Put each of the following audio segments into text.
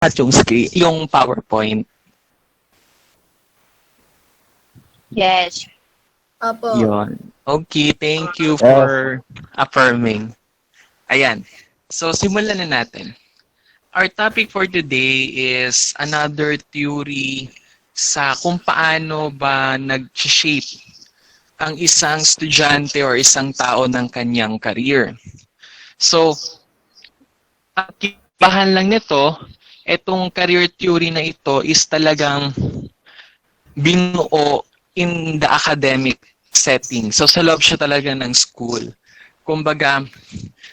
at yung screen, yung PowerPoint. Yes. Opo. Yun. Okay, thank you for affirming. Ayan. So, simulan na natin. Our topic for today is another theory sa kung paano ba nag-shape ang isang estudyante or isang tao ng kanyang career. So, ang kibahan lang nito, itong career theory na ito is talagang binuo in the academic setting. So, sa loob siya talaga ng school. Kumbaga,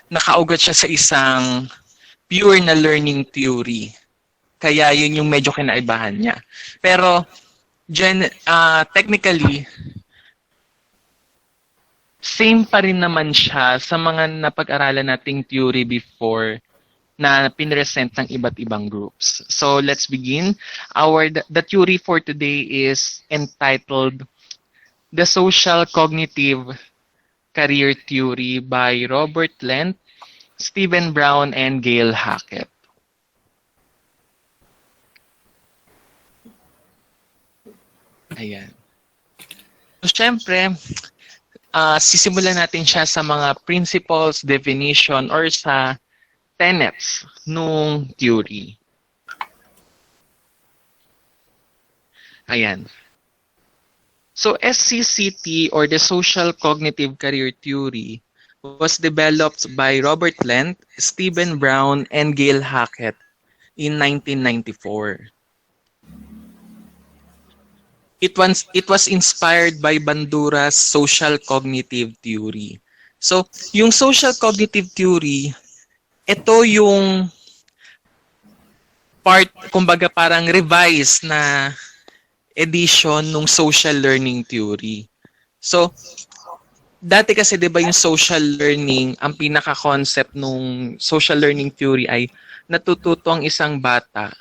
nakaugat siya sa isang pure na learning theory. Kaya yun yung medyo kinaibahan niya. Pero, technically, same pa rin naman siya sa mga napag-aralan nating theory before na pinresent ng iba't ibang groups. So, let's begin. The theory for today is entitled The Social Cognitive Career Theory by Robert Lent, Stephen Brown, and Gail Hackett. Ayan. So, syempre, sisimulan natin siya sa mga principles, definition, or sa tenets nung theory. Ayan. So, SCCT, or the Social Cognitive Career Theory, was developed by Robert Lent, Stephen Brown, and Gail Hackett in 1994. It was inspired by Bandura's social cognitive theory. So, yung social cognitive theory, ito yung part, kumbaga parang revised na edition ng social learning theory. So, dati kasi 'di ba yung social learning, ang pinaka-concept nung social learning theory ay natututo ang isang bata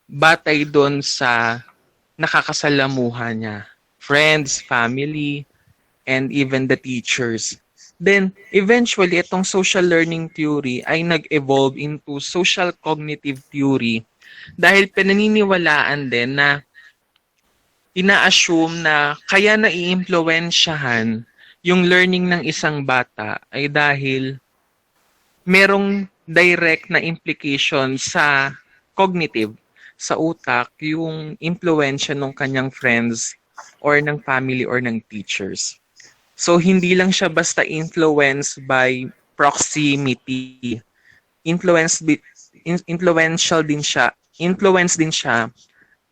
batay doon sa nakakasalamuha niya, friends, family, and even the teachers. Then, eventually, itong social learning theory ay nag-evolve into social cognitive theory dahil pinaniniwalaan din na ina-assume na kaya nai-impluwensyahan yung learning ng isang bata ay dahil merong direct na implication sa cognitive, sa utak, yung impluensya ng kanyang friends or ng family or ng teachers. So, hindi lang siya basta influenced by proximity. Influenced din siya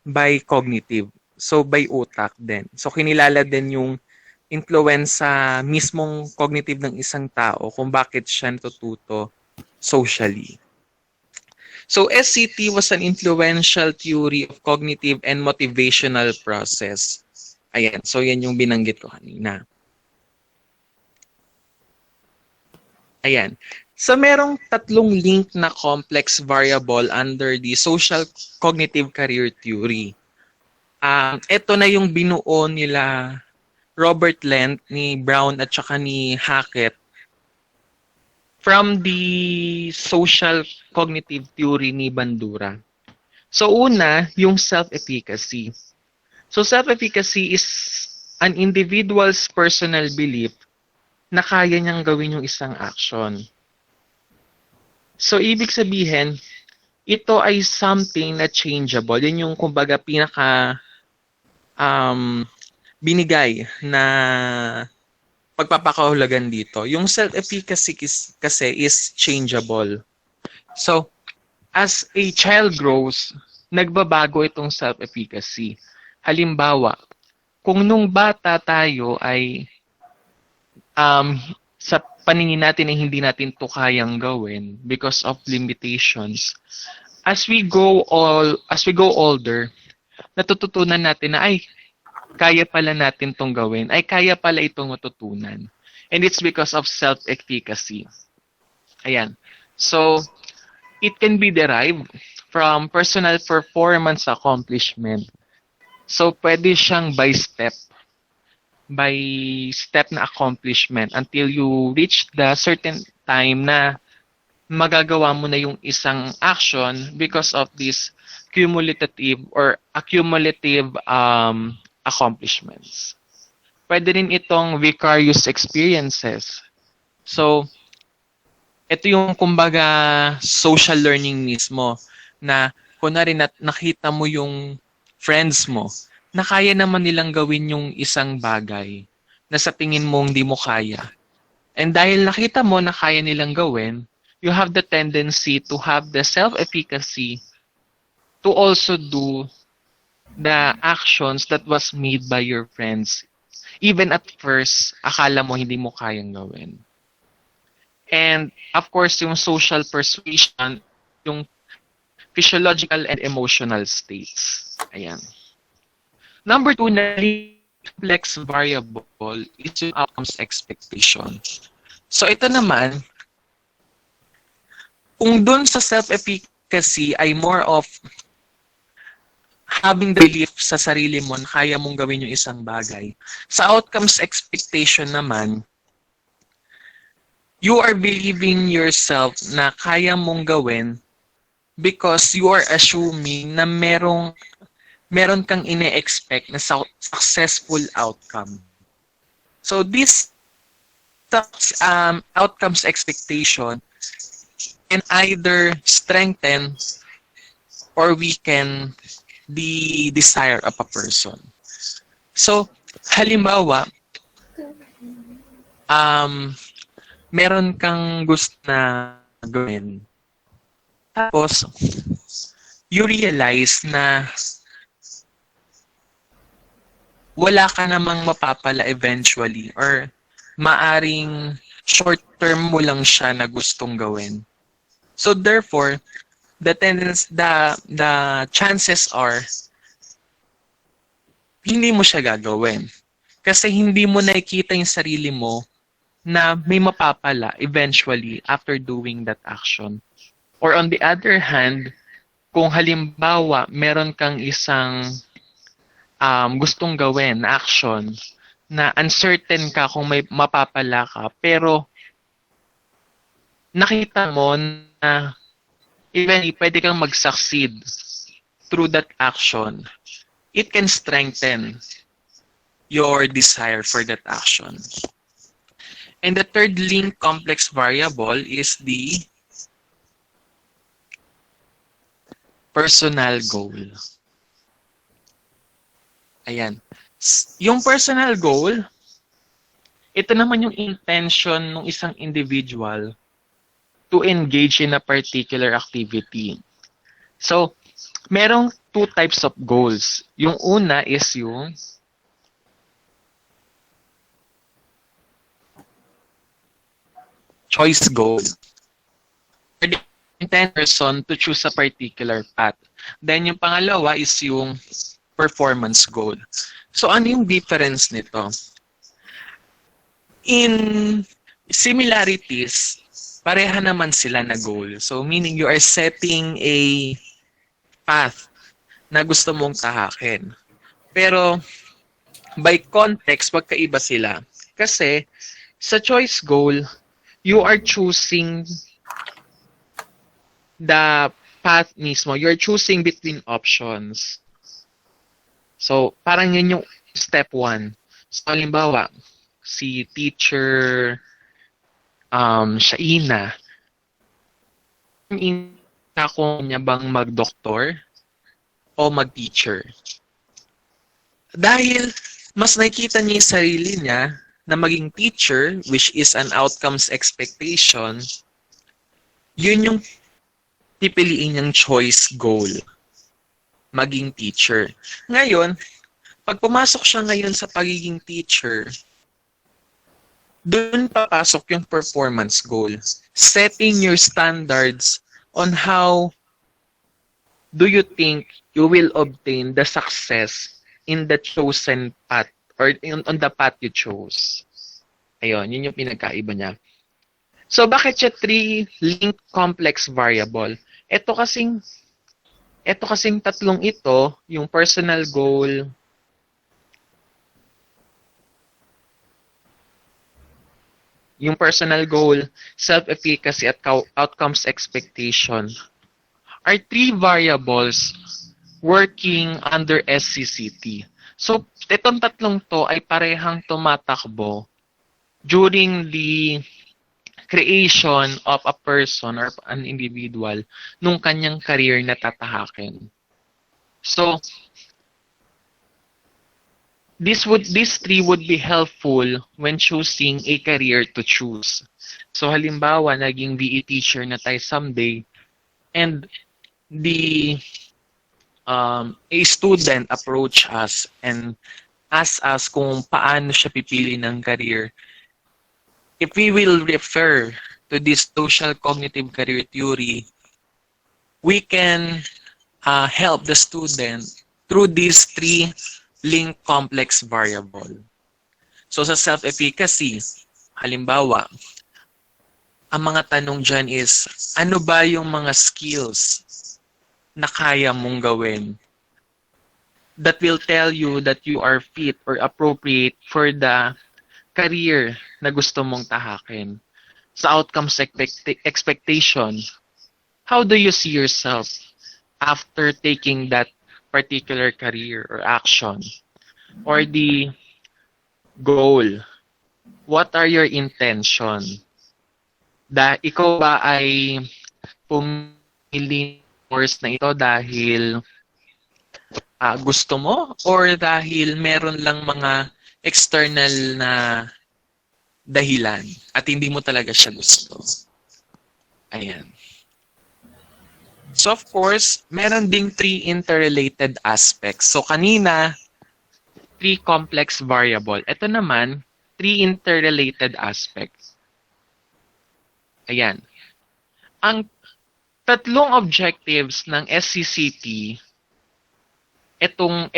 by cognitive. So, by utak din. So, kinilala din yung influence sa mismong cognitive ng isang tao kung bakit siya natututo socially. So, SCT was an influential theory of cognitive and motivational process. Ayan, so yan yung binanggit ko kanina. Ayan. So, merong tatlong link na complex variable under the social cognitive career theory. Ito na yung binuo nila Robert Lent, ni Brown at saka ni Hackett from the social cognitive theory ni Bandura. So una, yung self-efficacy. So self-efficacy is an individual's personal belief na kaya niyang gawin yung isang action. So ibig sabihin, ito ay something na changeable. Yun yung kumbaga pinaka binigay na pagpapakahulugan dito. Yung self-efficacy kasi is changeable. So, as a child grows, nagbabago itong self-efficacy. Halimbawa, kung nung bata tayo ay sa paningin natin ay hindi natin to kayang gawin because of limitations, as we go older, natututunan natin na ay kaya pala natin tong gawin, ay kaya pala itong matutunan. And it's because of self-efficacy. Ayan. So, it can be derived from personal performance accomplishment. So, pwede siyang by step na accomplishment until you reach the certain time na magagawa mo na yung isang action because of this cumulative or accumulative accomplishments. Pwede rin itong vicarious experiences. So, ito yung kumbaga social learning mismo na kunwari nakita mo yung friends mo na kaya naman nilang gawin yung isang bagay na sa tingin mo hindi mo kaya. And dahil nakita mo na kaya nilang gawin, you have the tendency to have the self-efficacy to also do the actions that was made by your friends. Even at first, akala mo hindi mo kayang gawin. And of course, yung social persuasion, yung physiological and emotional states. Ayan. Number 2 na complex variable is yung outcomes expectation. So ito naman, kung dun sa self-efficacy ay more of having the belief sa sarili mo na kaya mong gawin yung isang bagay. Sa outcomes expectation naman, you are believing yourself na kaya mong gawin because you are assuming na meron kang ine-expect na successful outcome. So this outcomes expectation can either strengthen or weaken the desire of a person. So, halimbawa, meron kang gusto na gawin. Tapos, you realize na wala ka namang mapapala eventually or maaring short term mo lang siya na gustong gawin. So therefore, the chances are hindi mo siya gagawin. Kasi hindi mo nakikita yung sarili mo na may mapapala eventually after doing that action. Or on the other hand, kung halimbawa meron kang isang gustong gawin na action na uncertain ka kung may mapapala ka, pero nakita mo na eventually pwede kang mag-succeed through that action, it can strengthen your desire for that action. And the third linked complex variable is the personal goal. Ayan. Yung personal goal, ito naman yung intention ng isang individual to engage in a particular activity. So, merong two types of goals. Yung una is yung choice goal. For the intent person to choose a particular path. Then yung pangalawa is yung performance goal. So ano yung difference nito? In similarities, pareha naman sila na goal. So meaning you are setting a path na gusto mong tahakin. Pero by context, magkaiba sila. Kasi sa choice goal, you are choosing the path mismo. You're choosing between options. So, parang yun yung step 1. So, halimbawa, si teacher Shaina, kung niya bang mag-doktor o mag-teacher. Dahil mas nakikita niya yung sarili niya na maging teacher, which is an outcomes expectation, yun yung pipiliin niyang choice goal. Maging teacher. Ngayon, pag pumasok siya ngayon sa pagiging teacher, doon papasok yung performance goal. Setting your standards on how do you think you will obtain the success in the chosen path or on the path you chose. Ayun, yun yung pinagkaiba niya. So, bakit siya 3 linked complex variable? Ito kasing tatlong ito, yung personal goal, yung personal goal, self-efficacy, at outcomes expectation are three variables working under SCCT. So, itong tatlong to ay parehang tumatakbo during the creation of a person or an individual nung kanyang career na tatahakin. So, these three would be helpful when choosing a career to choose. So, halimbawa, naging BE teacher na tayo someday, and the a student approach us and ask us kung paano siya pipili ng career. If we will refer to this social cognitive career theory, we can help the student through these three linked complex variable. So sa self-efficacy, halimbawa, ang mga tanong dyan is, ano ba yung mga skills na kaya mong gawin that will tell you that you are fit or appropriate for the career na gusto mong tahakin. Sa outcomes expectation, how do you see yourself after taking that particular career or action? Or the goal, what are your intention? Ikaw ba ay pumili course na ito dahil gusto mo or dahil meron lang mga external na dahilan at hindi mo talaga siya gusto? Ayan. So of course, meron ding three interrelated aspects. So kanina, three complex variable. Ito naman, three interrelated aspects. Ayan. Ang tatlong objectives ng SCCT, itong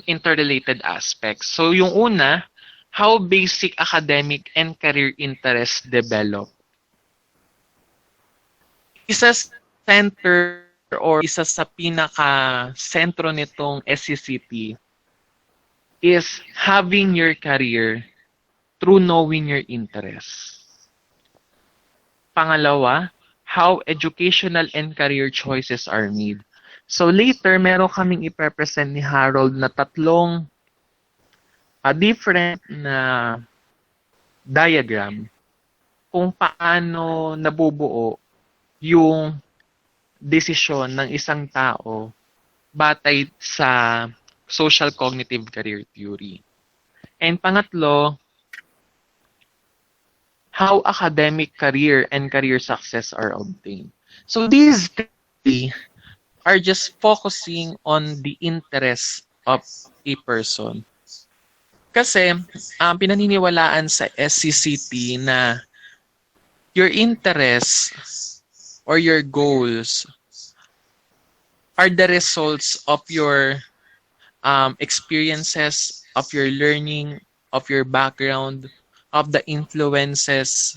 interrelated aspects. So yung una, how basic academic and career interests develop. Isa sa center or isa sa pinaka-sentro nitong SCCT is having your career through knowing your interests. Pangalawa, how educational and career choices are made. So later, meron kaming ipepresent ni Harold na tatlong different na diagram kung paano nabubuo yung desisyon ng isang tao batay sa social cognitive career theory. And pangatlo, how academic career and career success are obtained. So these three are just focusing on the interests of a person. Kasi pinaniniwalaan sa SCCT na your interests or your goals are the results of your experiences, of your learning, of your background, of the influences,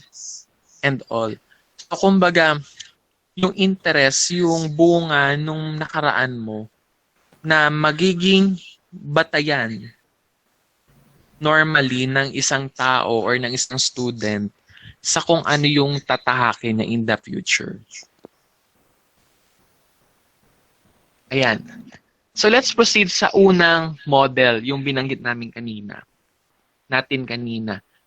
and all. So, kumbaga, yung interest, yung bunga nung nakaraan mo na magiging batayan normally ng isang tao or ng isang student sa kung ano yung tatahakin na in the future. Ayan. So let's proceed sa unang model, yung binanggit natin kanina.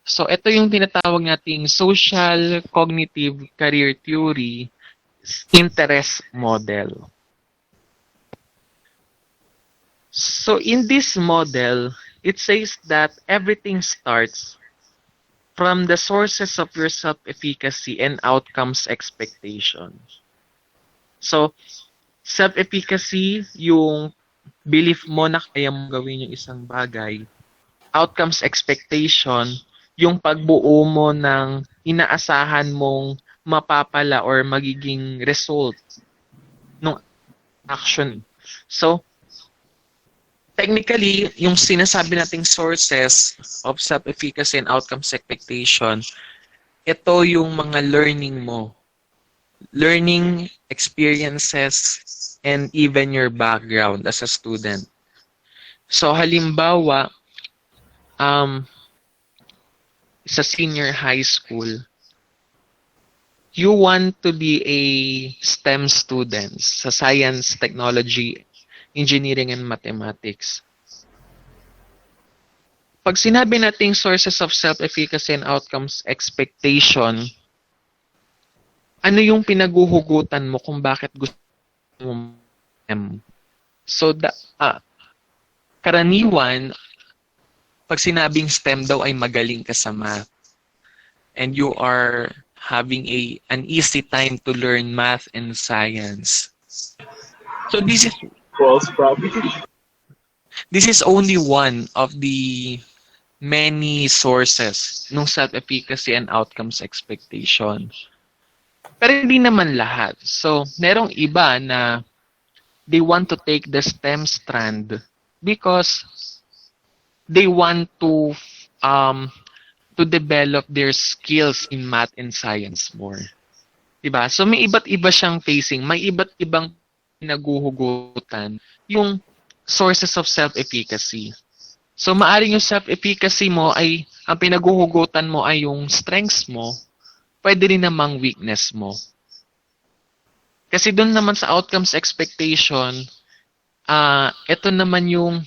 So ito yung tinatawag nating social cognitive career theory interest model. So in this model, it says that everything starts from the sources of your self-efficacy and outcomes expectations. So, self-efficacy, yung belief mo na kaya mong gawin yung isang bagay. Outcomes expectation, yung pagbuo mo ng inaasahan mong mapapala or magiging result ng action. So, technically, yung sinasabi nating sources of self-efficacy and outcomes expectation, ito yung mga learning mo. Learning experiences and even your background as a student. So halimbawa, sa senior high school, you want to be a STEM student sa science, technology, engineering, and mathematics. Pag sinabi nating sources of self-efficacy and outcomes expectation, ano yung pinaguhugutan mo kung bakit gusto mo STEM? So, karaniwan, pag sinabing STEM daw ay magaling ka sa math and you are having an easy time to learn math and science. So False prophet. this is only one of the many sources ng self-efficacy and outcomes expectation. Pero hindi naman lahat. So, merong iba na they want to take the STEM strand because they want to develop their skills in math and science more. Diba? So may iba't iba siyang facing, may iba't ibang pinaguhugutan yung sources of self-efficacy. So maaring yung self-efficacy mo ay, ang pinaguhugutan mo ay yung strengths mo, pwede rin namang weakness mo. Kasi doon naman sa outcomes expectation, ito naman yung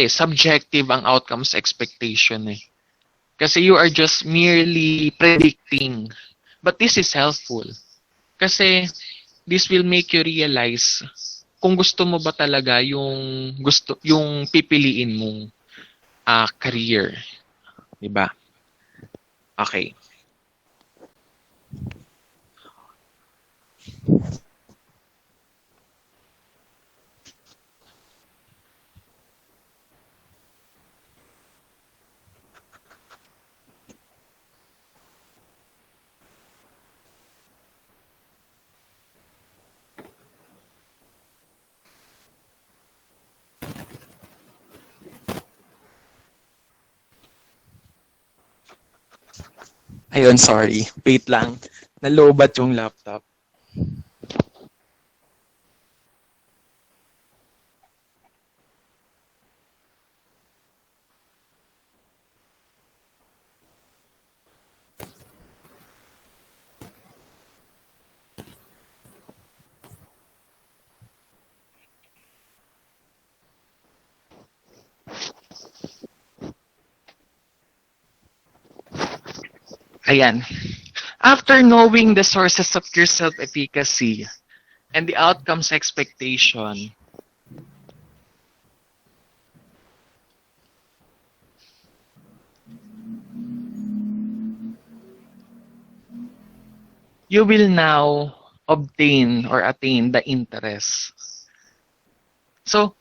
subjective ang outcomes expectation eh. Kasi you are just merely predicting. But this is helpful. Kasi this will make you realize kung gusto mo ba talaga yung pipiliin mong career. Diba? Okay. Ayun, sorry. Wait lang. Nalobat yung laptop. Ayan. After knowing the sources of your self-efficacy and the outcomes expectation, you will now obtain or attain the interest. So,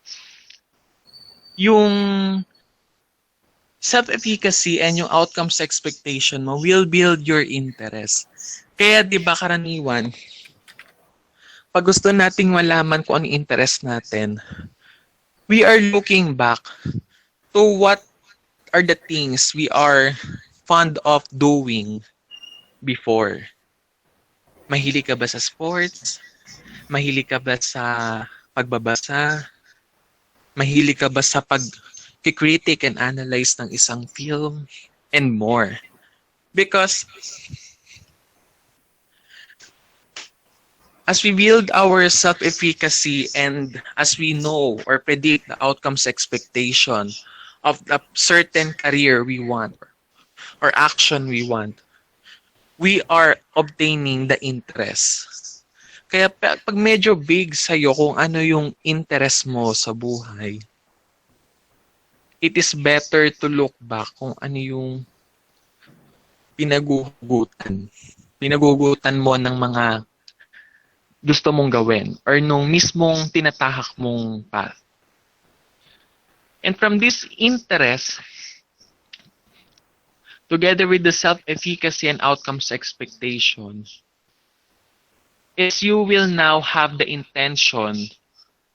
yung self-efficacy and yung outcomes expectation mo will build your interest. Kaya 'di ba karaniwan, pag gusto nating malaman kung ano interest natin, we are looking back to what are the things we are fond of doing before. Mahilig ka ba sa sports? Mahilig ka ba sa pagbabasa? Mahilig ka ba sa pag-critic and analyze ng isang film? And more. Because as we build our self-efficacy and as we know or predict the outcomes expectation of the certain career we want or action we want, we are obtaining the interest. Kaya pag medyo big sa'yo kung ano yung interest mo sa buhay, it is better to look back kung ano yung pinagugutan mo ng mga gusto mong gawin or nung mismong tinatahak mong path. And from this interest, together with the self-efficacy and outcomes expectation, is you will now have the intention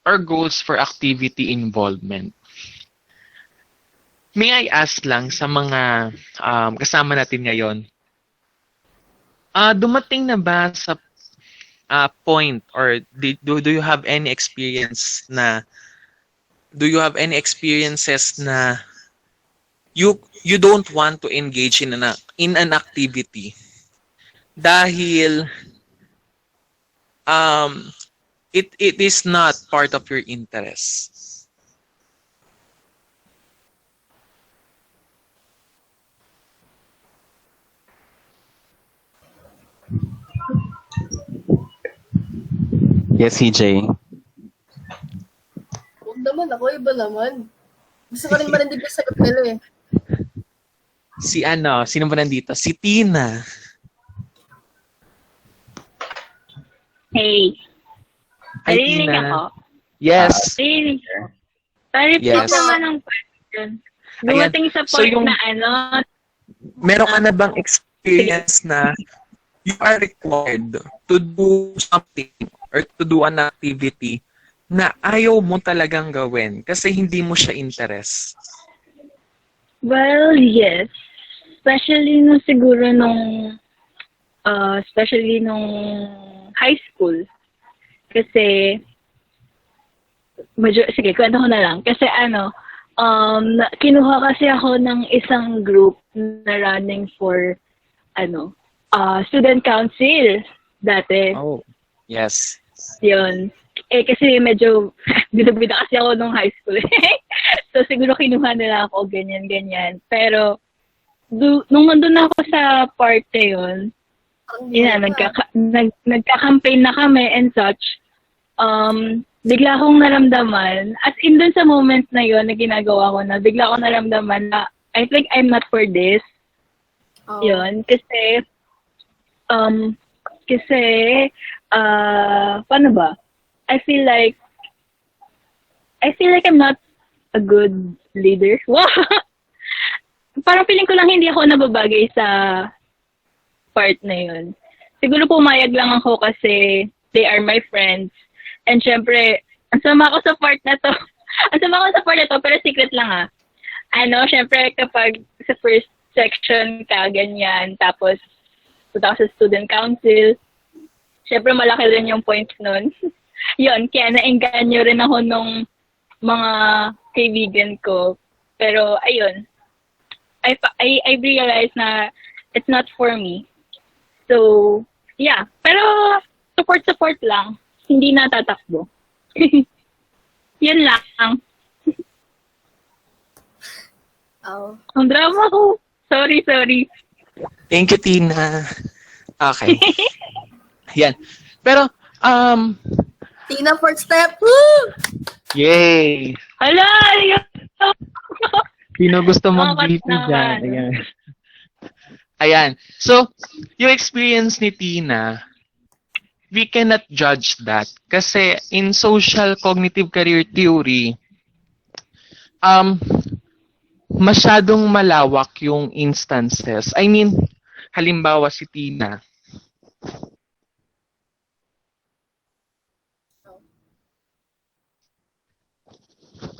or goals for activity involvement. May I ask lang sa mga kasama natin ngayon, dumating na ba sa point or do you have any experiences na you don't want to engage in an activity dahil um it is not part of your interest. Yes, CJ. Huwag naman ako, iba naman. Gusto ko rin marinig yung sagot nila eh. Sino ba nandito? Si Tina. Hey, Hi, narinig Tina. ako. Yes. Narinig. Pa-repeat Yes. naman ang question. Dumating sa So, point yung- na Meron ka na bang experience na you are required to do something or to do an activity na ayaw mo talagang gawin kasi hindi mo siya interest? well, yes. Especially nung high school. Kasi, sige, kwento ko na lang. Kasi kinuha kasi ako ng isang group na running for, student council dati. Oh, yes. Yun. Kasi medyo, bida-bida kasi ako nung high school. So, siguro kinuha nila ako, ganyan. Pero, nung nandun ako sa part na yun, nagka-campaign na kami and such, bigla akong naramdaman, as in dun sa moment na yun na ginagawa ko na, bigla akong naramdaman na, I think I'm not for this. Oh. Yun. Paano ba? I feel like I'm not a good leader. Wow! Parang feeling ko lang hindi ako nababagay sa part na yun. Siguro pumayag lang ako kasi they are my friends. And syempre, ang sama ko sa part na to. Pero secret lang syempre kapag sa first section ka, ganyan, tapos punta ka sa student council, syempre malaki rin yung points nun. Yun, kaya naengganyo rin ako nung mga kaibigan ko. Pero ayun, I realized na it's not for me. So, yeah. Pero support lang. Hindi natatakbo. Yun lang. Oh. Ang drama ko. Sorry. Thank you, Tina. Okay. Yan. Pero, Tina, fourth step. Woo! yay! Hala! Sino gusto mag-BP naman. dyan? Ayan. So, yung experience ni Tina, we cannot judge that. Kasi in social cognitive career theory, masyadong malawak yung instances. I mean, halimbawa si Tina.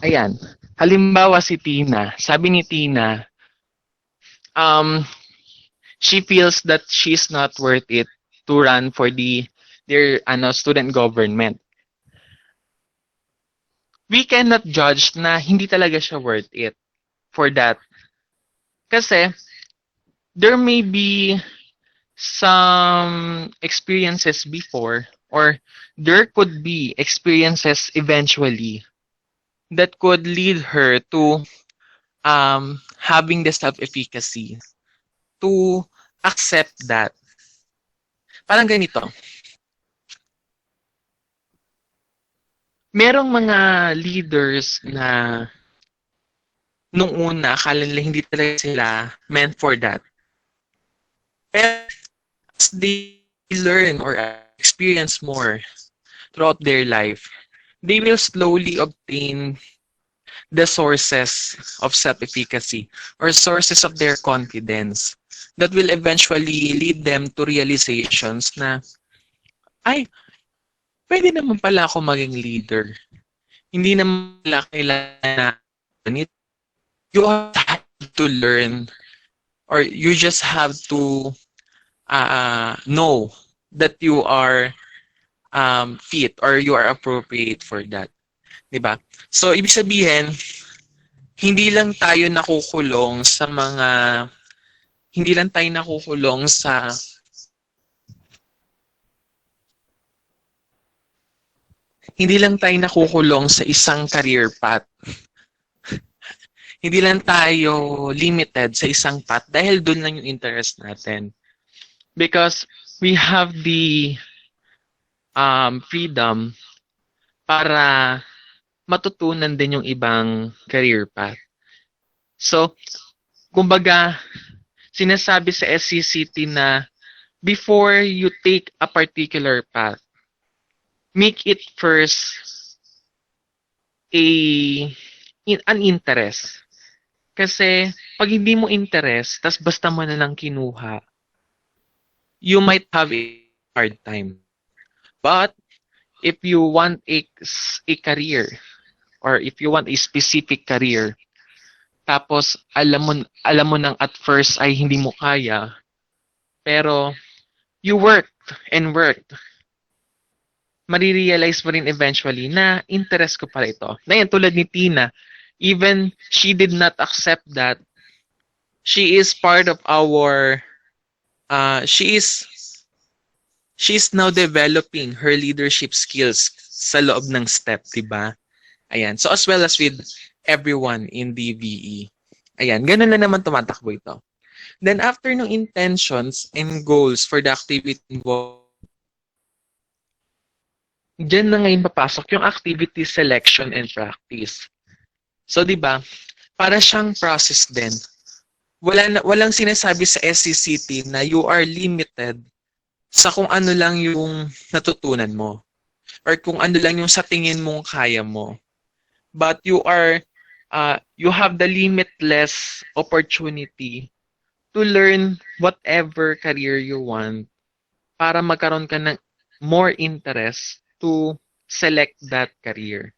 Ayan. Halimbawa si Tina. Sabi ni Tina, she feels that she's not worth it to run for their student government. We cannot judge na hindi talaga siya worth it for that. Kasi there may be some experiences before or there could be experiences eventually that could lead her to having the self-efficacy to accept that. Parang ganito. Merong mga leaders na nung una, akala nila hindi talaga sila meant for that. Pero as they learn or experience more throughout their life, they will slowly obtain the sources of self-efficacy or sources of their confidence that will eventually lead them to realizations na, ay, pwede naman pala ako maging leader. Hindi naman pala kailangan na you have to learn or you just have to know that you are fit or you are appropriate for that. Diba? So, ibig sabihin, hindi lang tayo nakukulong sa mga hindi lang tayo nakukulong sa hindi lang tayo nakukulong sa isang career path. Hindi lang tayo limited sa isang path dahil doon lang yung interest natin. Because we have the freedom para matutunan din yung ibang career path. So, kumbaga, sinasabi sa SCCT na before you take a particular path, make it first an interest. Kasi pag hindi mo interest, tas basta mo na lang kinuha, you might have a hard time. But if you want a career or if you want a specific career, tapos alam mo nang at first ay hindi mo kaya, pero you worked and worked, marirealize mo rin eventually na interest ko pala ito. Na yan, tulad ni Tina, even she did not accept that she is part of our, she's now developing her leadership skills sa loob ng step, diba? Ayan. So as well as with everyone in BVE. Ayan. Ganun na naman tumatakbo ito. Then after ng intentions and goals for the activity involved, diyan na ngayon papasok yung activity selection and practice. So, di ba, para siyang process din. Walang sinasabi sa SCCT na you are limited sa kung ano lang yung natutunan mo or kung ano lang yung sa tingin mong kaya mo. But you have the limitless opportunity to learn whatever career you want para magkaroon ka ng more interest to select that career.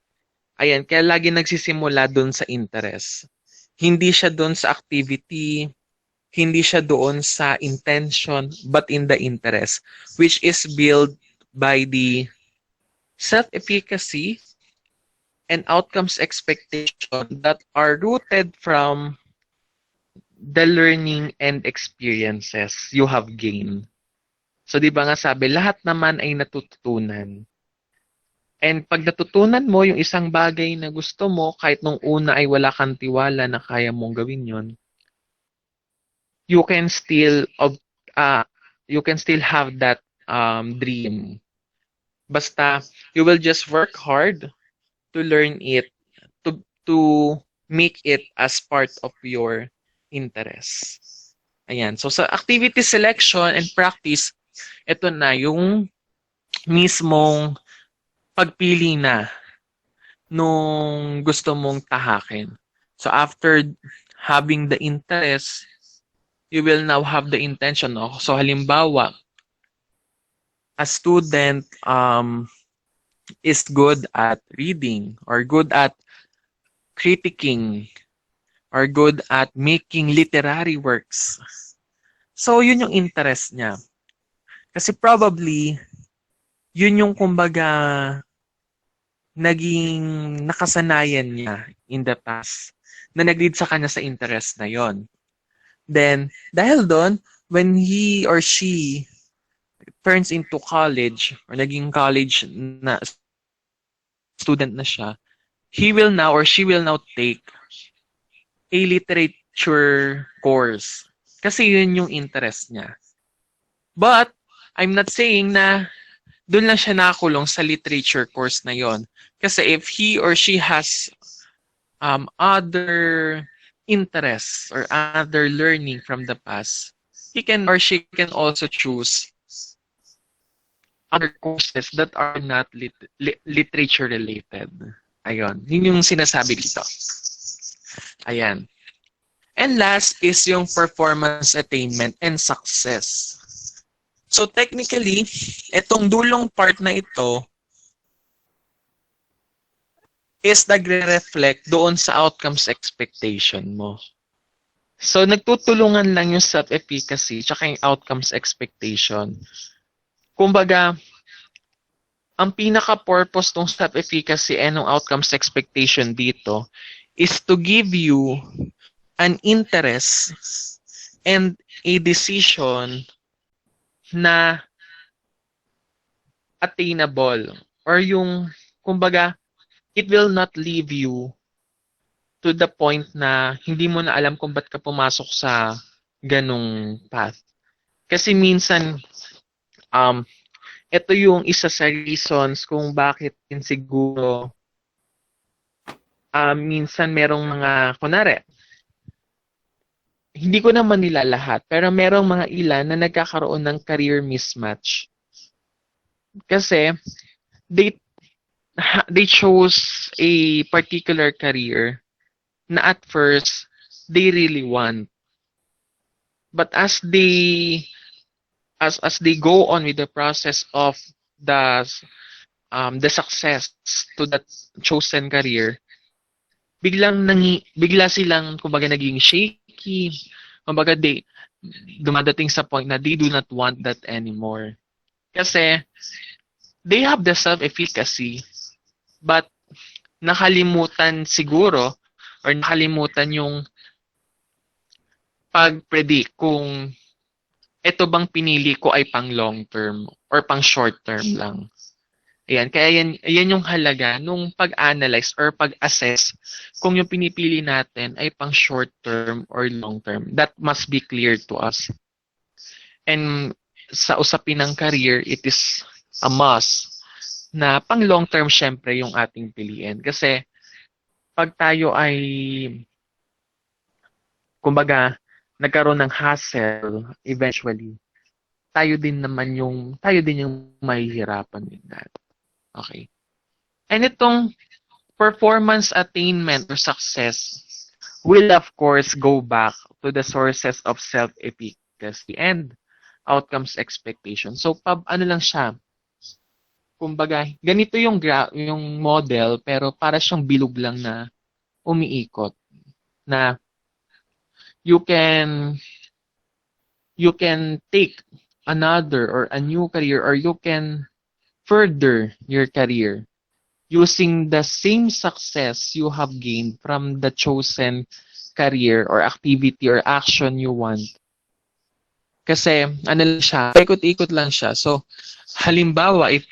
Ayan, kaya lagi nagsisimula doon sa interest. Hindi siya doon sa activity, hindi siya doon sa intention, but in the interest, which is built by the self-efficacy and outcomes expectation that are rooted from the learning and experiences you have gained. So, di ba nga sabi, lahat naman ay natututunan. And pag natutunan mo yung isang bagay na gusto mo, kahit nung una ay wala kang tiwala na kaya mong gawin yon, you can still have that dream. Basta you will just work hard to learn it, to make it as part of your interest. Ayan. So sa activity selection and practice, ito na yung mismong pagpili na nung gusto mong tahakin. So after having the interest, you will now have the intention. No? So halimbawa, a student is good at reading or good at critiquing or good at making literary works. So yun yung interest niya. Kasi probably, yun yung kumbaga naging nakasanayan niya in the past na nag-lead sa kanya sa interest na yon. Then, dahil doon, when he or she turns into college or naging college na student na siya, he will now or she will now take a literature course. Kasi yun yung interest niya. But, I'm not saying na doon lang siya nakakulong sa literature course na yon. Kasi if he or she has other interests or other learning from the past, he can or she can also choose other courses that are not literature related. Ayun. Yun yung sinasabi dito. Ayan. And last is yung performance attainment and success. So technically, itong dulong part na ito is nagre-reflect doon sa outcomes expectation mo. So nagtutulungan lang yung self-efficacy tsaka yung outcomes expectation. Kumbaga, ang pinaka-purpose ng self-efficacy and ng outcomes expectation dito is to give you an interest and a decision na attainable, or yung kumbaga it will not leave you to the point na hindi mo na alam kung ba't ka pumasok sa ganong path. Kasi minsan um ito yung isa sa reasons kung bakit din siguro minsan merong mga kunwari, hindi ko naman nila lahat, pero merong mga ilan na nagkakaroon ng career mismatch. Kasi they chose a particular career na at first they really want. But as they go on with the process of the the success to that chosen career, bigla silang kumbaga naging shaky. Kumbaga dumadating sa point na they do not want that anymore. Kasi they have the self-efficacy, but nakalimutan siguro or nakalimutan yung pag-predict kung ito bang pinili ko ay pang long term or pang short term lang. Ayan, kaya yan yung halaga nung pag-analyze or pag-assess kung yung pinipili natin ay pang short term or long term. That must be clear to us. And sa usapin ng career, it is a must na pang long term syempre yung ating piliin. Kasi pag tayo ay kumbaga nagkaroon ng hassle eventually, tayo din yung mahihirapan with that. Okay. And itong performance attainment or success will of course go back to the sources of self-efficacy and outcomes expectation. So ano lang siya, kumbaga ganito yung yung model pero para siyang bilog lang na umiikot na you can take another or a new career, or you can further your career using the same success you have gained from the chosen career or activity or action you want. Kasi ano lang siya, ikot-ikot lang siya. So halimbawa, if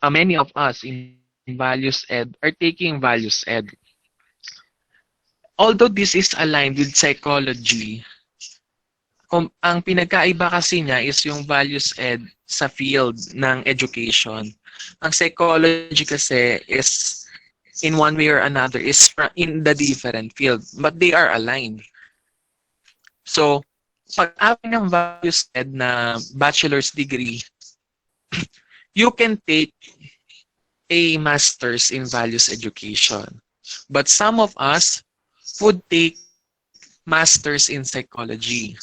many of us in values ed are taking values ed, although this is aligned with psychology, ang pinagkaiba kasi niya is yung values ed sa field ng education. Ang psychology kasi is in one way or another is in the different field, but they are aligned. So, pag amin ng values ed na bachelor's degree, you can take a master's in values education. But some of us would take masters in psychology.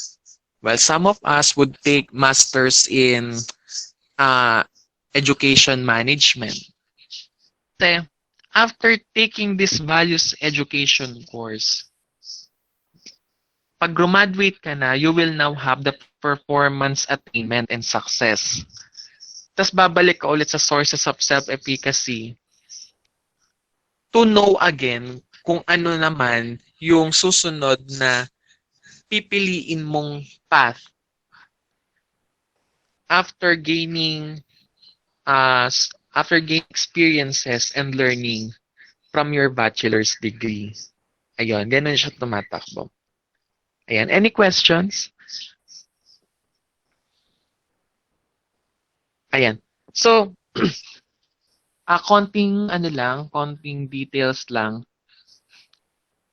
Well, some of us would take masters in education management. Kasi after taking this values education course, pag graduate ka na, you will now have the performance attainment and success. Tapos babalik ka ulit sa sources of self-efficacy to know again kung ano naman yung susunod na pipiliin mong path after gaining experiences and learning from your bachelor's degree. Ayun, ganun siya tumatakbo. Ayan, any questions? Ayan. So, konting details lang.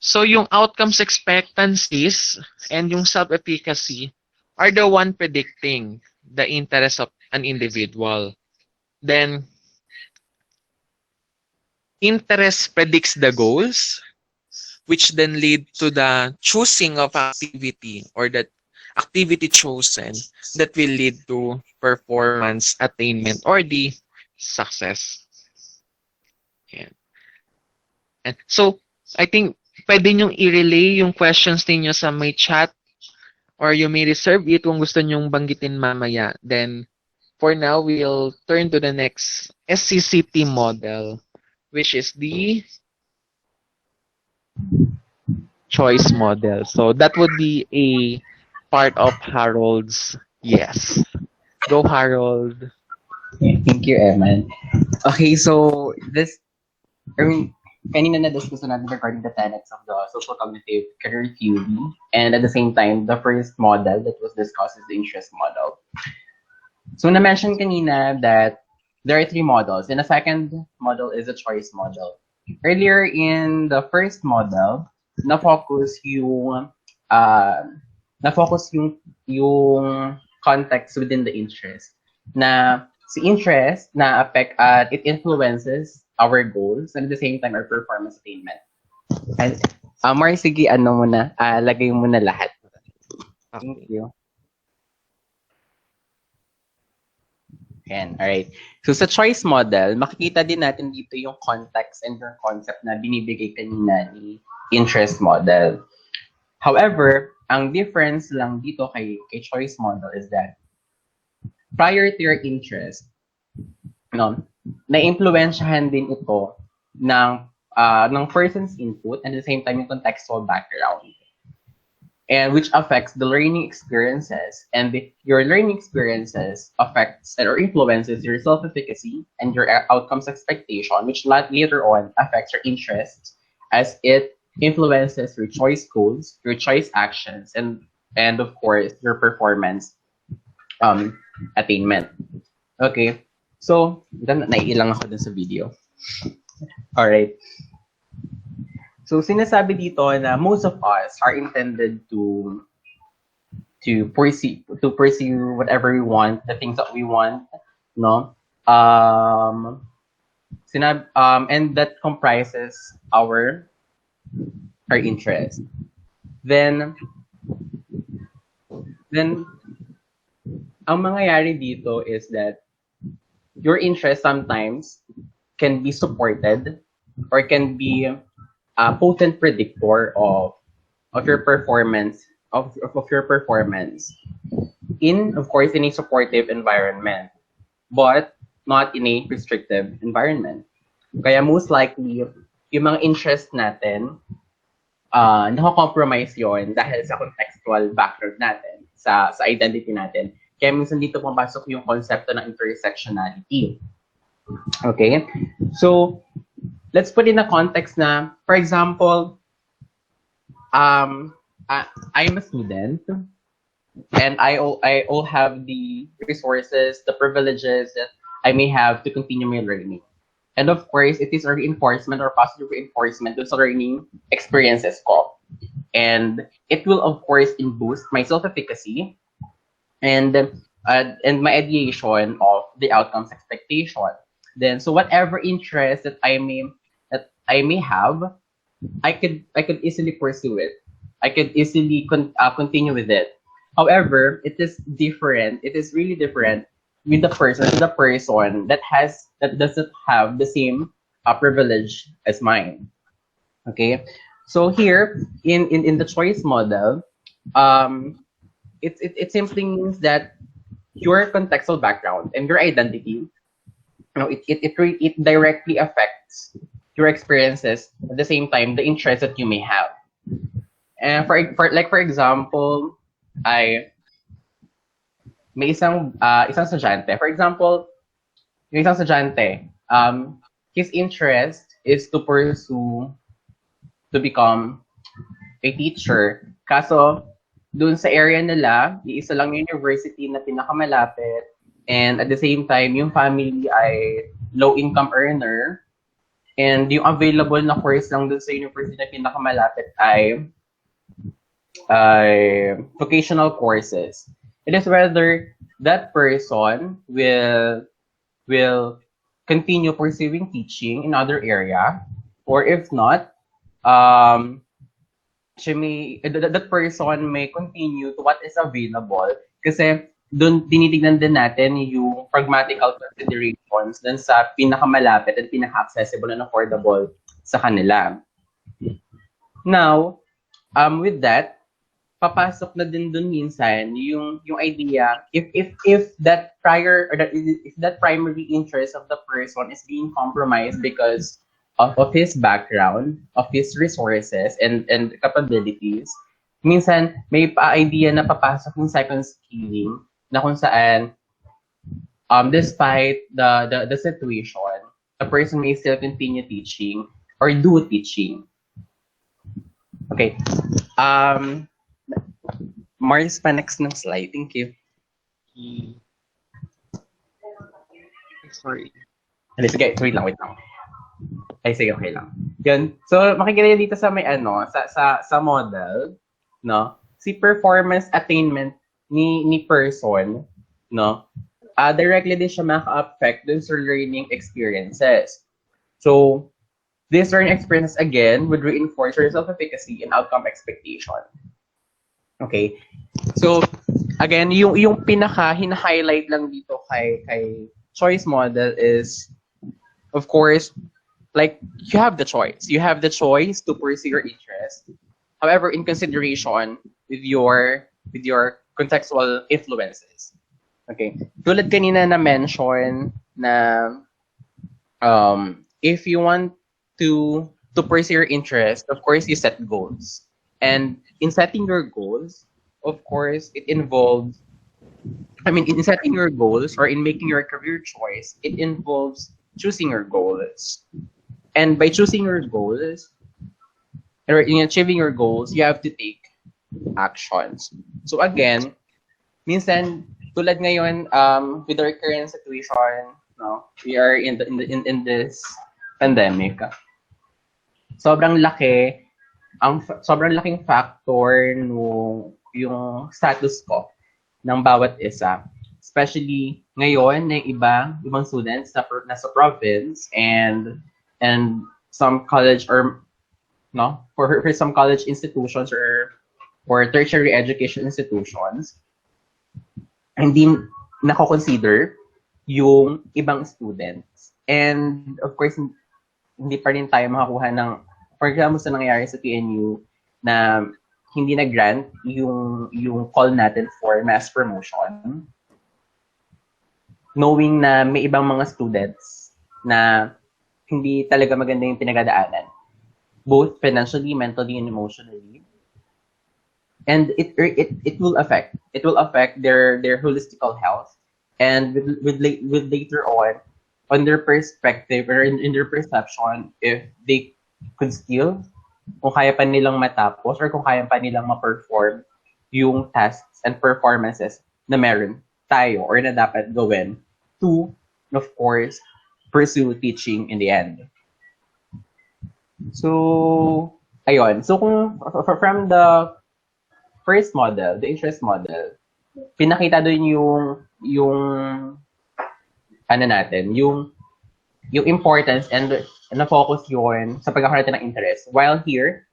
So, yung outcomes expectancies and yung self-efficacy are the one predicting the interest of an individual. Then, interest predicts the goals, which then lead to the choosing of activity or that activity chosen that will lead to performance attainment or the success. Yan. And so, I think pwede nyong i-relay yung questions ninyo sa may chat, or you may reserve it kung gusto nyong banggitin mamaya. Then, for now, we'll turn to the next SCCT model. which is the choice model. So that would be a part of Harold's yes. Go, Harold. Thank you, Eman. Okay, so this, I mean, kanina na-discuss natin regarding the tenets of the social cognitive career theory, and at the same time, the first model that was discussed is the interest model. So na-mention kanina that there are three models, and the second model is a choice model. Earlier in the first model, na-focus yung uh, yung context within the interest. Na si interest na affect it influences our goals and at the same time our performance attainment. And Mar, sige, ano muna, lagay mo na lahat. Thank you. Yan, alright. So sa choice model, makikita din natin dito yung context and yung concept na binibigay kanina ni interest model. However, ang difference lang dito kay choice model is that prior to your interest, na-impluwensyahan din ito ng person's input and at the same time yung contextual background. And which affects the learning experiences, and your learning experiences affects or influences your self-efficacy and your outcomes expectation, which later on affects your interests as it influences your choice goals, your choice actions, and of course your performance attainment. Okay, so naiilang ako dun sa video. All right. So sinasabi dito na most of us are intended to pursue whatever we want, the things that we want, no? And that comprises our interest. Then ang mangyayari dito is that your interest sometimes can be supported or can be a potent predictor of your performance of your performance in, of course, in a supportive environment, but not in a restrictive environment. Kaya most likely yung mga interest natin nako-compromise yon dahil sa contextual background natin, sa identity natin. Kaya minsan dito pumasok yung konsepto ng intersectionality. Okay? So let's put in a context na, for example, I'm a student and I all have the resources, the privileges that I may have to continue my learning. And of course, it is a reinforcement or positive reinforcement to learning experiences ko. And it will, of course, boost my self-efficacy and my ideation of the outcomes expectation. Then, so whatever interest that I may have, I could easily pursue it. I could easily continue with it. However, it is different. It is really different with the person that doesn't have the same privilege as mine. Okay, so here in the choice model, it simply means that your contextual background and your identity, it directly affects your experiences at the same time the interest that you may have. And for example, may isang estudyante. For example, yung isang estudyante, his interest is to pursue to become a teacher. Kaso dun sa area nila, iisa lang yung university na pinakamalapit, and at the same time yung family ay low income earner, and yung available na course lang dun sa university na pinakamalapit ay vocational courses. It is whether that person will continue pursuing teaching in other area, or if not, that person may continue to what is available. Kasi doon tinitignan din natin yung pragmatical considerations dun sa pinakamalapit at pinaka-accessible and affordable sa kanila. Now, with that, papasok na din dun minsan yung idea if that primary interest of the person is being compromised because of his background, of his resources and capabilities, minsan may pa-idea na papasok yung second skilling na kung saan despite the situation, the person may still continue teaching or do teaching. Okay. Mars pa next ng slide. Thank you. Sorry. Sige, wait lang. Ay, sige, okay lang. Yun. So, makikita dito sa may sa model, no? Si performance attainment ni person, no? Directly din siya maka-affect dun sa learning experiences. So, these learning experiences, again, would reinforce your self-efficacy and outcome expectation. Okay? So, again, yung pinaka-highlight lang dito kay choice model is, of course, like, you have the choice. You have the choice to pursue your interest. However, in consideration with your contextual influences. Okay. Tulad kanina na mention na if you want to pursue your interest, of course, you set goals. And in setting your goals, of course, it involves, in setting your goals or in making your career choice, it involves choosing your goals. And by choosing your goals, or in achieving your goals, you have to take actions. So again, minsan, tulad ngayon, with our current situation, no, we are in this pandemic. Sobrang laking factor yung status quo ng bawat isa. Especially ngayon na ibang students na nasa province and some college or no for some college institutions or tertiary education institutions, hindi nako-consider yung ibang students. And of course, hindi pa rin tayo makakuha ng, for example, sa nangyayari sa PNU na hindi na-grant yung call natin for mass promotion, knowing na may ibang mga students na hindi talaga maganda yung pinagdadaanan, both financially, mentally, and emotionally. And it will affect their holistical health, and with later on their perspective or in their perception, if they could still, kung kaya pa nilang matapos or kung kaya pa nilang ma-perform yung tasks and performances na meron tayo or na dapat gawin to, of course, pursue teaching in the end. So, ayun. So, kung from the first model, the interest model, pinakita doon yung importance and na-focus yun sa pagkakaroon natin ng interest. While here,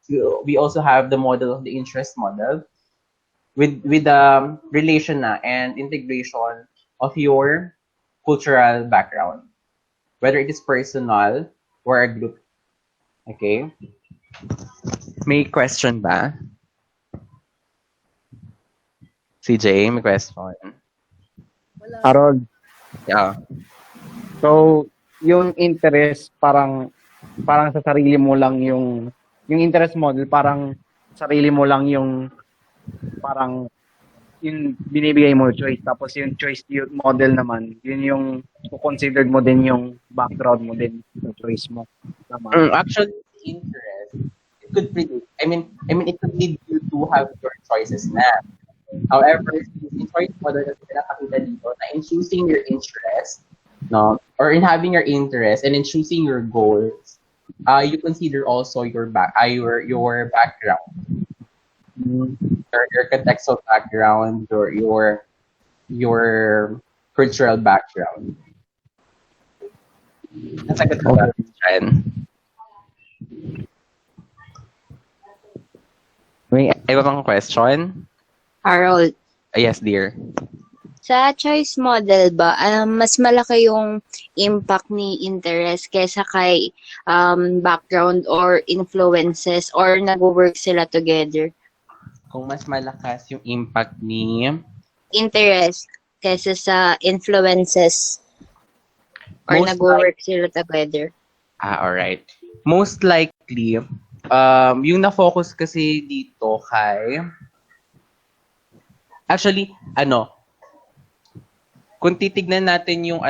we also have the model of the interest model with the relation na and integration of your cultural background, whether it is personal or a group. Okay? May question ba? CJ, may question? Wala. Harold, Yeah. so yung interest parang sa sarili mo lang yung interest model, parang sarili mo lang yung parang yung binibigay mo choice, tapos yung choice model naman yun yung considered mo din yung background mo din yung choice mo. Tama. Actually, interest, it could predict. I mean, it could lead you to have your choices na. However, in choice model na pinakakita dito na in choosing your interest, no, or in having your interest and in choosing your goals, you consider also your background, your contextual background, your cultural background. Nasagot ko ba, Jen? May iba pang question? Harold, Yes, dear. sa choice model ba, mas malaki yung impact ni interest kaysa kay background or influences or nag-work sila together? Kung mas malakas yung impact ni Interest kaysa sa influences or Most nag-work sila together? Alright. Most likely, yung na-focus kasi dito kay, actually, kung titignan natin yung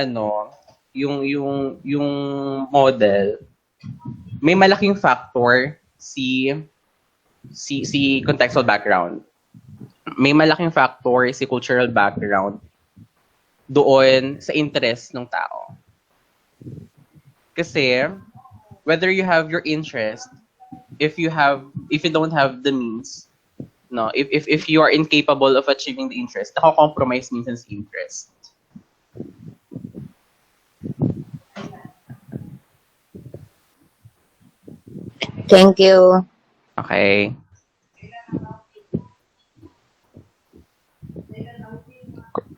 yung model, may malaking factor si contextual background. May malaking factor si cultural background doon sa interest ng tao. Kasi whether you have your interest, if you don't have the means, no, if you are incapable of achieving the interest, nako-compromise minsan si interest. Thank you. Okay.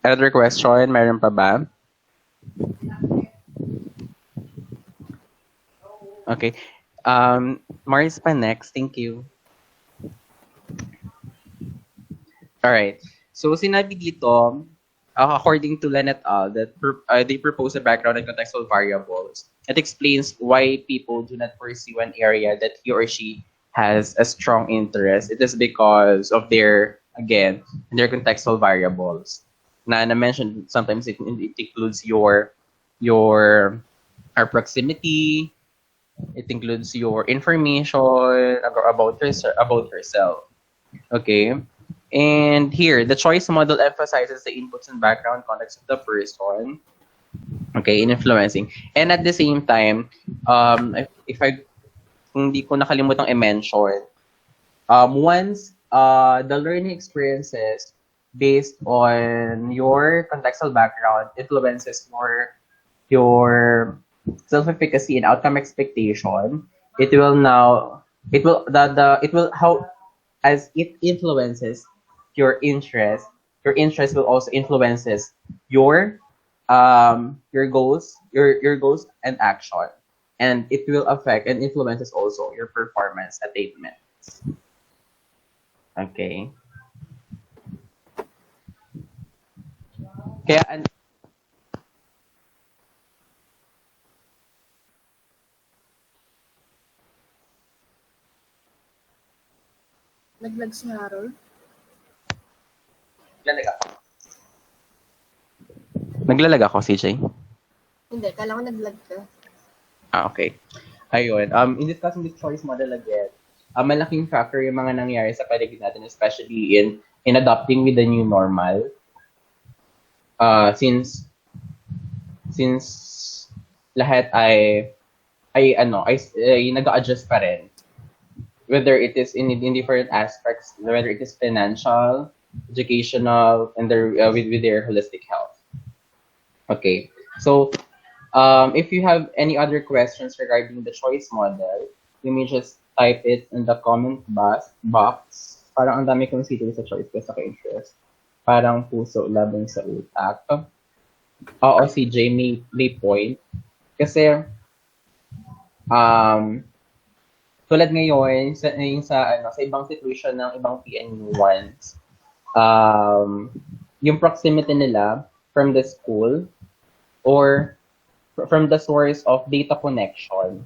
Another question? Meron pa ba? Okay. Mars pa next. Thank you. Alright. So, sinabi dito, according to Len et al., that they propose a background and contextual variables. It explains why people do not pursue an area that he or she has a strong interest. It is because of their contextual variables. Na-mention, sometimes it includes your our proximity. It includes your information about yourself. Okay. And here, the choice model emphasizes the inputs and background context of the person, okay, in influencing. And at the same time, kung di ko nakalimutang i-mention, once the learning experiences based on your contextual background influences your self-efficacy and outcome expectation, as it influences your interest will also influences your goals, your goals and action, and it will affect and influences also your performance attainments. Okay. Kaya Naglag si Harold. Naglalag ako, CJ. Hindi, kala ko naglag ka. Okay. Ayun. In discussing the choice model again, malaking factor yung mga nangyari sa paligid natin, especially in adopting with the new normal. Since lahat ay nag-a-adjust pa rin. Whether it is in different aspects, whether it is financial, educational, and with their holistic health. Okay. So, if you have any other questions regarding the choice model, you may just type it in the comment box. Parang ang dami kong consider sa choice kasi sa interest. Parang puso laban sa utak. Oo, CJ, may point. Kasi, tulad ngayon, sa ibang situation ng ibang PNU1s, yung proximity nila from the school or from the source of data connection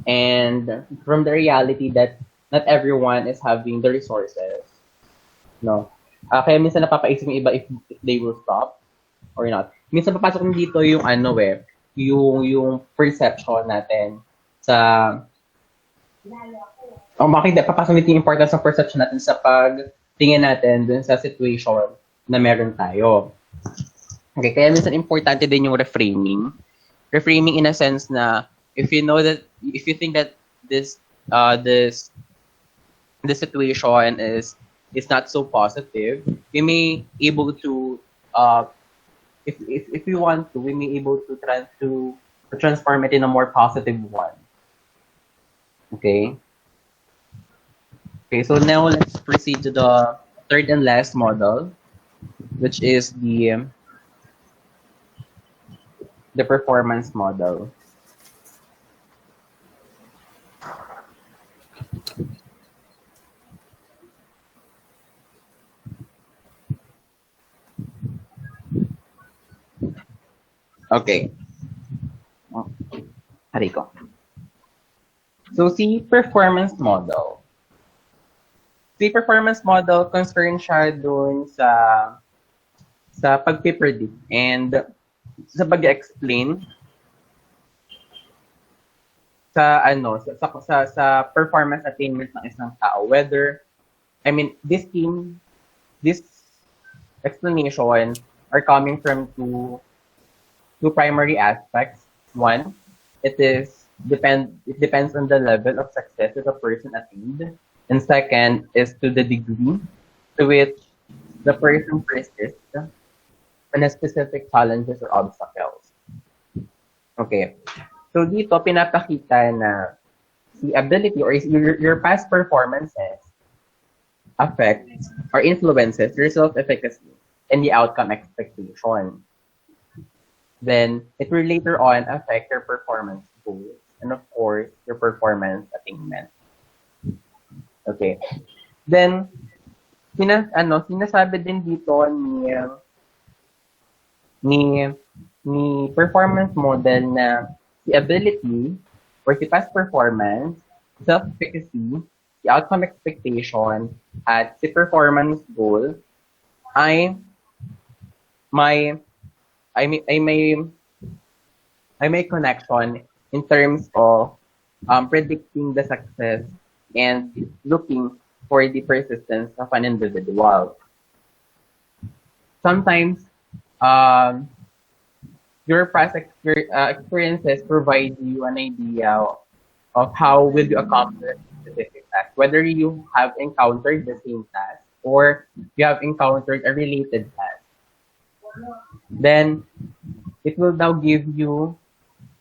and from the reality that not everyone is having the resources, no? Kaya minsan napapaisip yung iba if they will stop or not. Minsan papasok din dito yung yung perception natin sa bakit papasok dito yung importance ng perception natin sa pagtingin natin dun sa situation na meron tayo. Okay, kaya minsan importante din yung reframing. Reframing in a sense na if you think that this situation is not so positive, we may able to if we want to, we may able to transform it in a more positive one. Okay. Okay, so now let's proceed to the third and last model, which is the performance model. Okay. Hariko. So, si performance model. Si performance model, concern siya dun sa pag-predict and sa pag-explain sa performance attainment ng isang tao. Whether, this explanation are coming from two primary aspects. One, it depends on the level of success that a person attained. And second is to the degree to which the person persists on a specific challenges or obstacles. Okay. So dito, pinapakita na the ability or your past performances affects or influences your self-efficacy and the outcome expectation. Then, it will later on affect your performance goals and, of course, your performance attainment. Okay. Then, sinasabi din dito ni performance model na the ability or the past performance, self-efficacy, the outcome expectation, at the performance goal ay may connection in terms of predicting the success and looking for the persistence of an individual. Sometimes, your past experiences provide you an idea of how will you accomplish a specific task, whether you have encountered the same task or you have encountered a related task. Then, it will now give you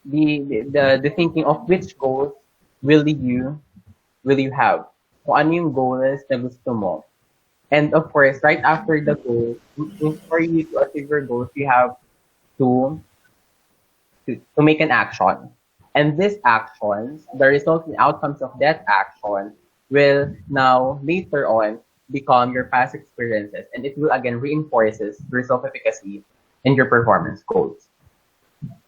the thinking of which goals will you have. Kung ano yung goals na gusto mo. And of course, right after the goal, for you to achieve your goals, you have to make an action. And these actions, the results and outcomes of that action will now later on become your past experiences, and it will again reinforces your self-efficacy and your performance goals.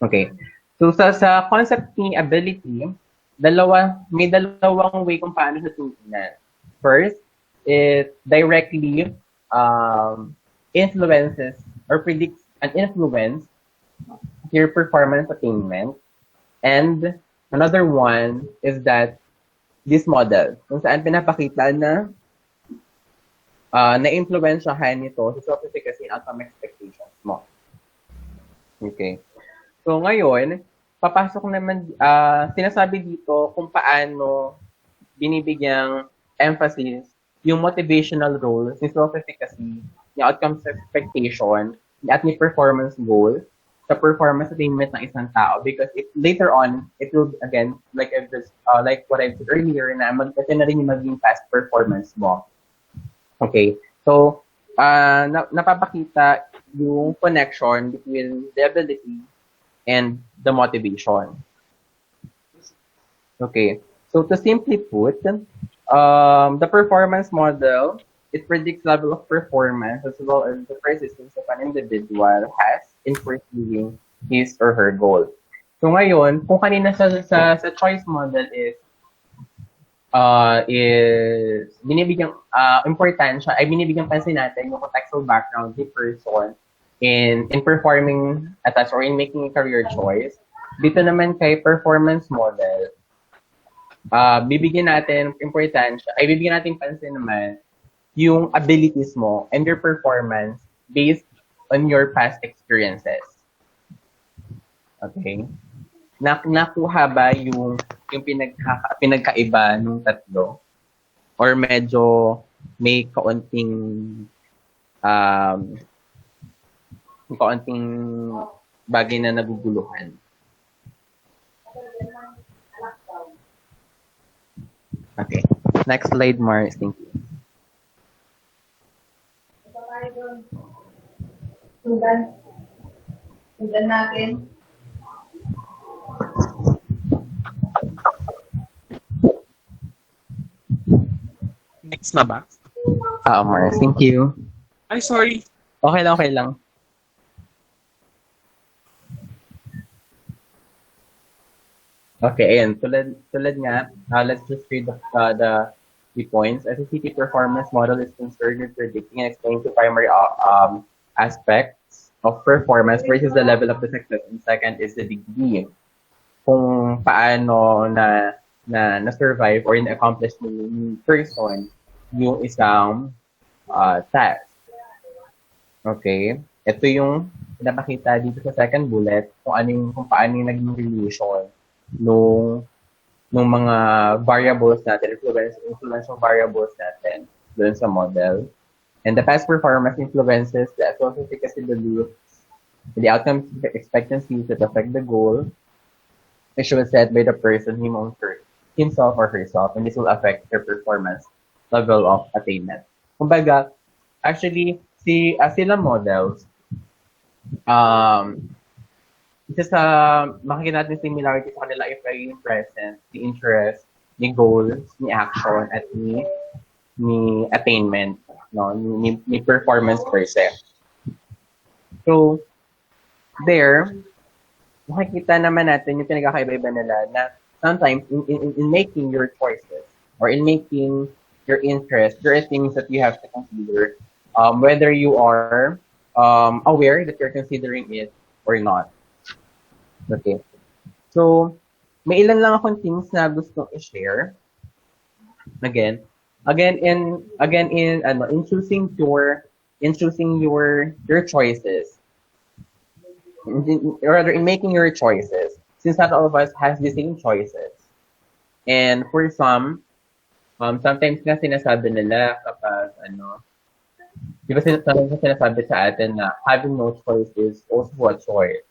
Okay. So sa concept ni ability, may dalawang way kung paano siya tutunan. First, it directly influences or predicts an influence your performance attainment. And another one is that this model, kung saan pinapakita na na-influensyahan nito sa self-efficacy and outcome expectations mo. Okay. So ngayon, papasok naman, sinasabi dito kung paano binibigyang emphasis yung motivational role ni self-efficacy, yung outcome expectation, at ni performance goal sa performance attainment ng isang tao, because later on, it will, again, like what I said earlier, na kasi na rin yung maging past performance mo. Okay, so, napapakita yung connection between the ability and the motivation. Okay, so to simply put, the performance model, it predicts level of performance as well as the persistence of an individual has in pursuing his or her goal. So ngayon, kung kanina sa choice model is binibigyang importansya, ay binibigyang pansin natin yung contextual background of the person in performing a task or in making a career choice. Dito naman kay performance model, bibigyan natin pansin naman yung abilities mo and your performance based on your past experiences. Okay? Nakuha ba yung pinagkaiba nung tatlo? Or medyo may kaunting bagay na naguguluhan? Okay. Next slide, Mars. Thank you. Sundan natin. Next na ba? Mars. Thank you. Ay, sorry. Okay lang. Okay, ayan. Tulad nga, let's just read the points. As a city performance model is concerned with predicting and explaining the primary aspects of performance. First is the level of the success, and second is the degree kung paano na-survive or na-accomplish ng person yung isang task. Okay? Ito yung pinapakita dito sa second bullet kung paano yung naging relation nung mga variables natin, influential variables natin doon sa model. And the past performance influences the self-efficacy beliefs, the outcome expectancies that affect the goal, which was set by the person himself or herself, and this will affect their performance level of attainment. Kumbaga, actually, sila models, isa sa makikita natin similarity sa kanila if ay yung present, the interest, the goals, the action, at the attainment, no, ni performance per se. So, there, makikita naman natin yung pinagkakaiba-iba nila na sometimes in making your choices or in making your interest, there are things that you have to consider, whether you are aware that you're considering it or not. Okay. So, may ilan lang akong things na gusto i-share. Again in choosing your choices. Rather, in making your choices, since not all of us has the same choices. And for some, sometimes nga sinasabi nila kapag di ba sinasabi sa atin na having no choice is also a choice.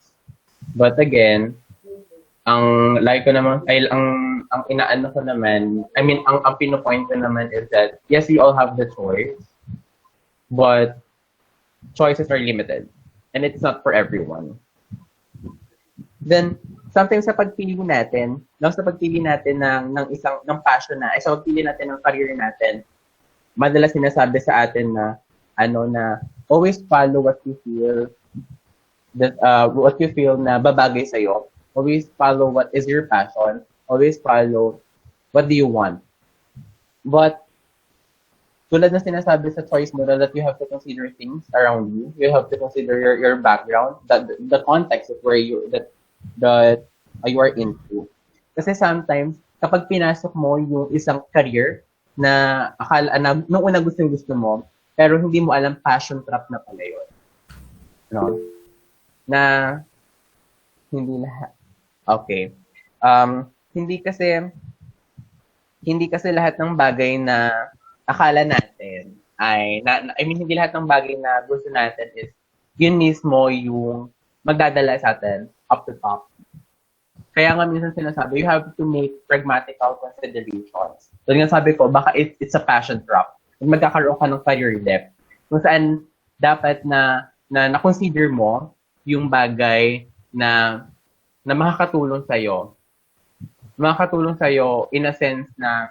But again, ang inaano ko naman, ang pinopoint ko naman is that, yes, we all have the choice, but choices are limited. And it's not for everyone. Then, sometimes sa pagpili natin ng passion sa pagpili natin ng career natin, madalas sinasabi sa atin na always follow what you feel na babagay sa'yo. Always follow what is your passion. Always follow what do you want. But tulad na sinasabi sa choice model that you have to consider things around you. You have to consider your background, the context of where you are into. Kasi sometimes kapag pinasok mo yung isang career na akala na nung una gusto mo, pero hindi mo alam passion trap na pala yun. No? Na hindi lahat. Okay. Hindi kasi lahat ng bagay na akala natin hindi lahat ng bagay na gusto natin is yun mismo yung magdadala sa atin up to top. Kaya nga minsan sinasabi, you have to make pragmatical considerations. So nga sabi ko, baka it's a passion trap. Magkakaroon ka ng career depth. Kung saan dapat na na-consider mo yung bagay na makakatulong sa'yo. Makakatulong sa'yo in a sense na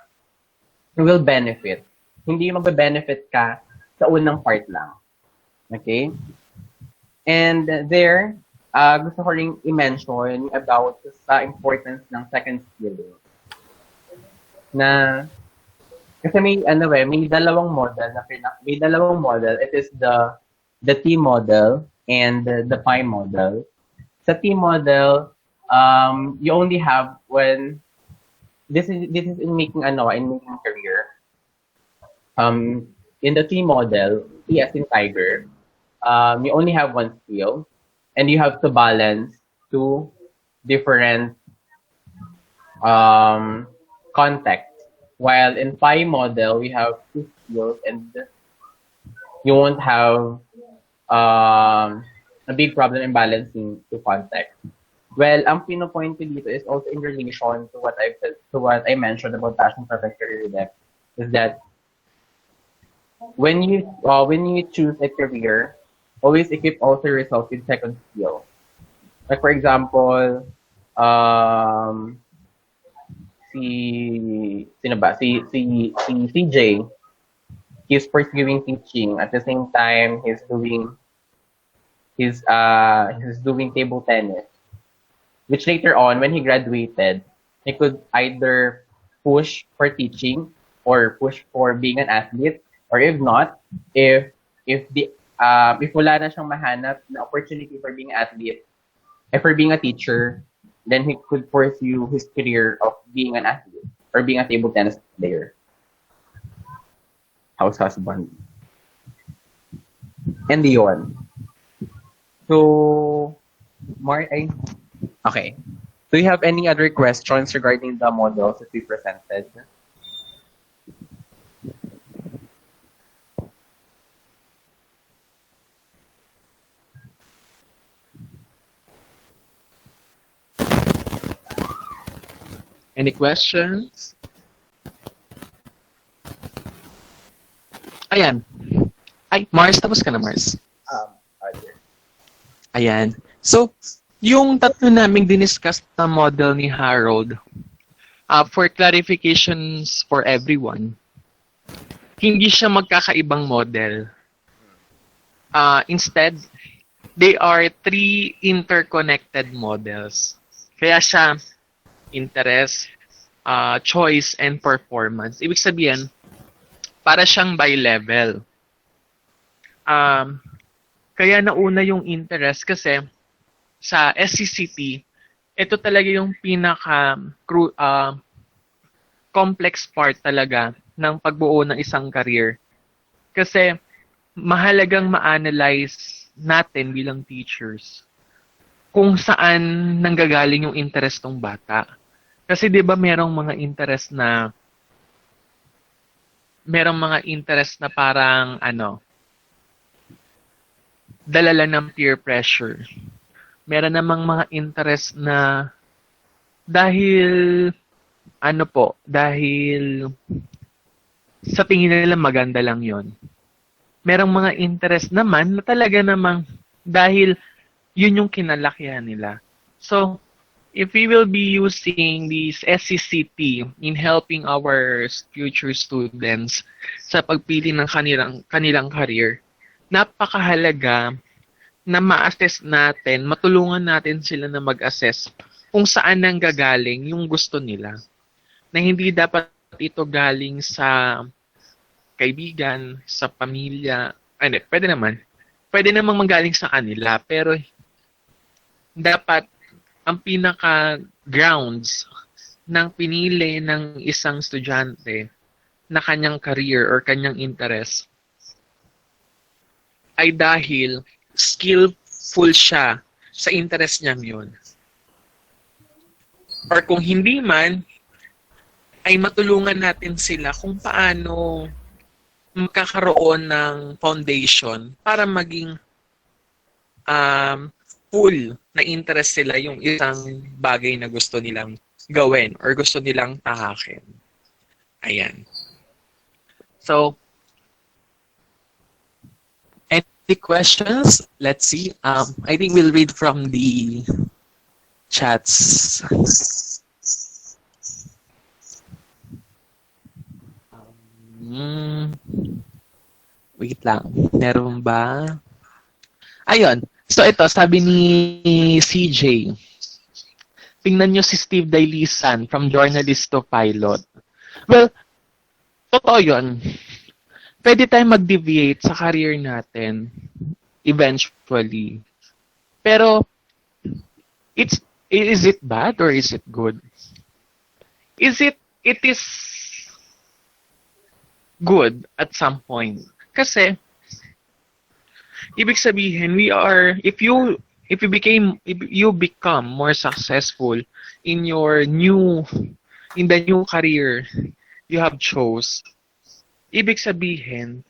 will benefit. Hindi magbe-benefit ka sa unang part lang. Okay? And there, gusto ko ring i-mention about sa importance ng second skilling. Na, kasi may dalawang model. It is the T model and the pi model. Sa T model, you only have when this is in making career. In the T model, T as in tiger, you only have one skill, and you have to balance two different contexts. While in pi model, we have two skills, and you won't have a big problem in balancing two contexts. Well, ang pinopoint ko dito is also in relation to what I mentioned about passion, perfect career depth, is that when you choose a career, always equip also yourself with second skill. Like for example, si CJ, he's pursuing teaching. At the same time, he's doing table tennis. Which later on, when he graduated, He could either push for teaching or push for being an athlete, or if not, if wala na siyang mahanap na opportunity for being an athlete, for being a teacher, then he could pursue his career of being an athlete or being a table tennis player, house husband. And yun. So, okay. Do you have any other questions regarding the models that we presented? Any questions? Ayan. Ay, Mars, tapos ka na, Mars. Roger. Ayan. So, yung tatlo naming diniscuss na model ni Harold, for clarifications for everyone, hindi siya magkakaibang model. Instead, they are three interconnected models. Kaya siya interest, choice, and performance. Ibig sabihin, para siyang bi-level. Kaya nauna yung interest kasi sa SCCT, ito talaga yung pinaka complex part talaga ng pagbuo ng isang career. Kasi mahalagang ma-analyze natin bilang teachers kung saan nanggagaling yung interest ng bata. Kasi 'di ba merong mga interest na parang dala lang ng peer pressure. Meron namang mga interest na dahil sa tingin nila maganda lang 'yon. Merong mga interest naman na talaga namang dahil yun yung kinalakihan nila. So, if we will be using this SCCT in helping our future students sa pagpili ng kanilang career, napakahalaga na ma-assess natin, matulungan natin sila na mag-assess kung saan nang gagaling yung gusto nila. Na hindi dapat ito galing sa kaibigan, sa pamilya. Pwede namang manggaling sa kanila, pero dapat ang pinaka-grounds ng pinili ng isang estudyante na kanyang career or kanyang interest ay dahil skillful siya sa interest niya yun. Or kung hindi man, ay matulungan natin sila kung paano magkakaroon ng foundation para maging full na interest sila yung isang bagay na gusto nilang gawin or gusto nilang tahakin. Ayan. So, any questions? Let's see. I think we'll read from the chats. Wait lang. Meron ba? Ayun. So ito, sabi ni CJ, tingnan nyo si Steve Dailisan from journalist to pilot. Well, totoo yun. Pwede tayong mag-deviate sa career natin eventually. Pero, is it bad or is it good? It is good at some point. Kasi, ibig sabihin, if you become more successful in the new career you have chose, ibig sabihin,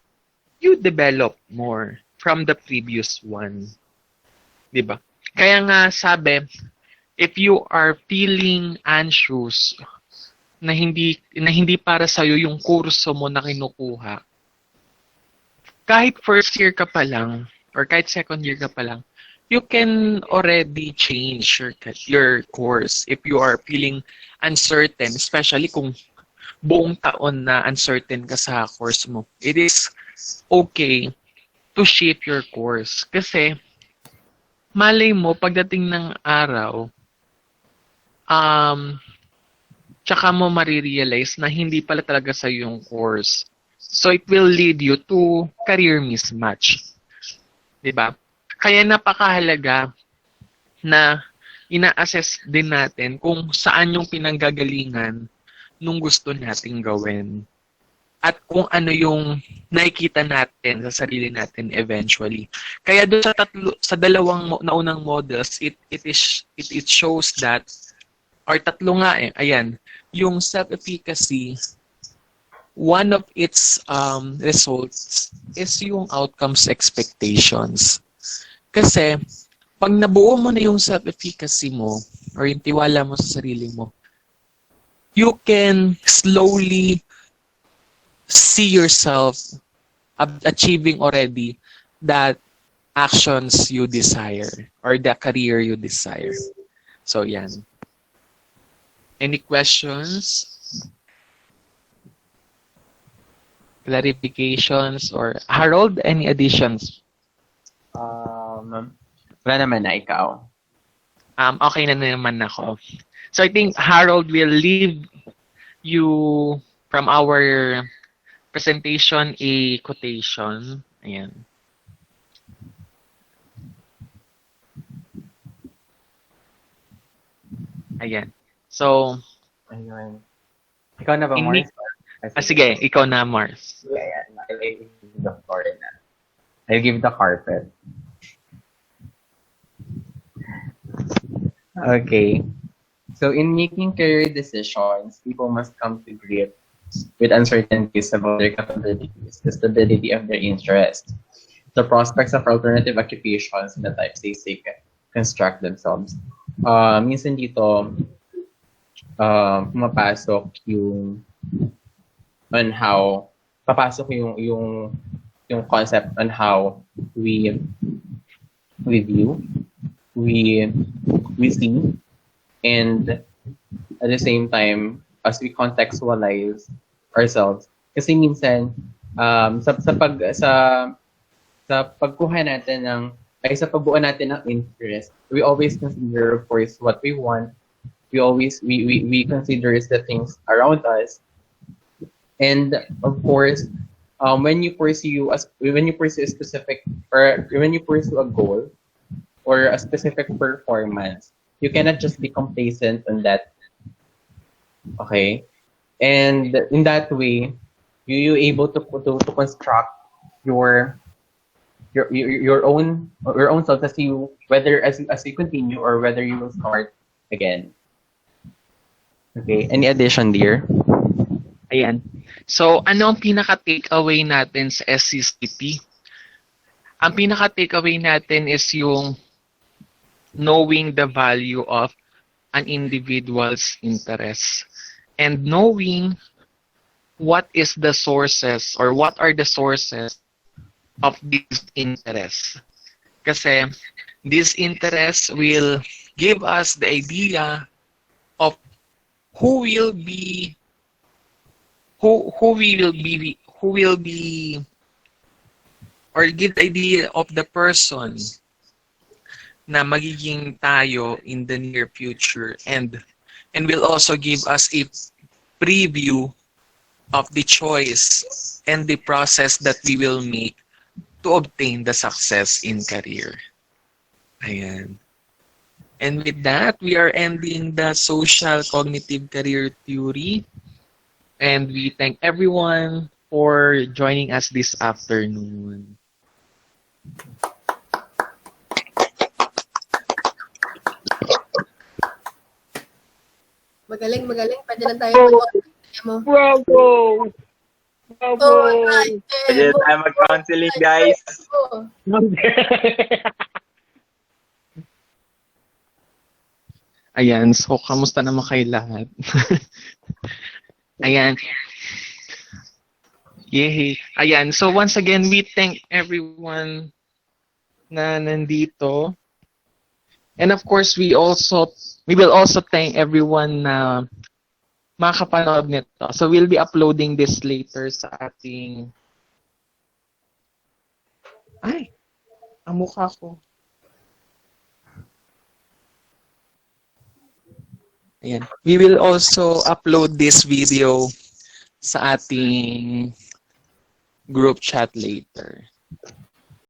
you develop more from the previous one. Diba? Kaya nga sabi, if you are feeling anxious na hindi para sa'yo yung kurso mo na kinukuha, kahit first year ka pa lang, or kahit second year ka pa lang, you can already change your course if you are feeling uncertain, especially kung buong taon na uncertain ka sa course mo. It is okay to shape your course. Kasi, malay mo, pagdating ng araw, tsaka mo marirealize na hindi pala talaga sa yung course. So it will lead you to career mismatch. 'Di ba? Kaya napakahalaga na ina-assess din natin kung saan yung pinanggagalingan nung gusto nating gawin. At kung ano yung nakikita natin sa sarili natin eventually. Kaya doon sa dalawang naunang models, it shows that, or tatlo nga ayan, yung self-efficacy, one of its results is yung outcomes expectations. Kasi pag nabuo mo na yung self-efficacy mo or yung tiwala mo sa sarili mo, you can slowly see yourself achieving already that actions you desire or the career you desire. So, yan. Any questions? Clarifications? Or Harold, any additions? Wala naman na, ikaw. Okay na naman ako. So, I think Harold will leave you from our presentation a quotation. Ayan. Ayan. So, Ayun. Ikaw na ba, Ini- Mars? sige, ikaw na, Mars. Ayan. I'll give the floor na. I'll give the carpet. Okay. So in making career decisions, people must come to grips with uncertainties about their capabilities, the stability of their interests, the prospects of alternative occupations, and the types they seek to construct themselves. Minsan dito, pumapasok yung on how papasok yung concept on how we view, we see, and at the same time as we contextualize ourselves. Kasi minsan sa pagkuha natin sa pagbuo natin ng interest, we always consider, of course, what we want. We consider the things around us. And of course, when you pursue a specific, or when you pursue a goal or a specific performance, you cannot just be complacent on that. Okay, and in that way, you able to construct your own self as you, whether as you continue or whether you will start again. Okay, any addition, dear? Ayan. So, ano ang pinaka-takeaway natin sa SCCP? Ang pinaka-takeaway natin is yung knowing the value of an individual's interest and knowing what is the sources or what are the sources of these interests. Kasi these interests will give us the idea of who will be or give the idea of the person na magiging tayo in the near future, and will also give us a preview of the choice and the process that we will make to obtain the success in career. Ayan. And with that, we are ending the social cognitive career theory. And we thank everyone for joining us this afternoon. Magaling. Pwede lang tayo mag-demo. Bravo! Bravo! Pwede tayo mag-counseling, guys. Ayan, so kamusta naman kayo lahat? Ayan. Yay. Ayan, so once again, we thank everyone na nandito. And of course, we will also thank everyone na makakapanood nito. So we'll be uploading this later sa ating... Ay, ang mukha ko. Ayan. We will also upload this video sa ating group chat later.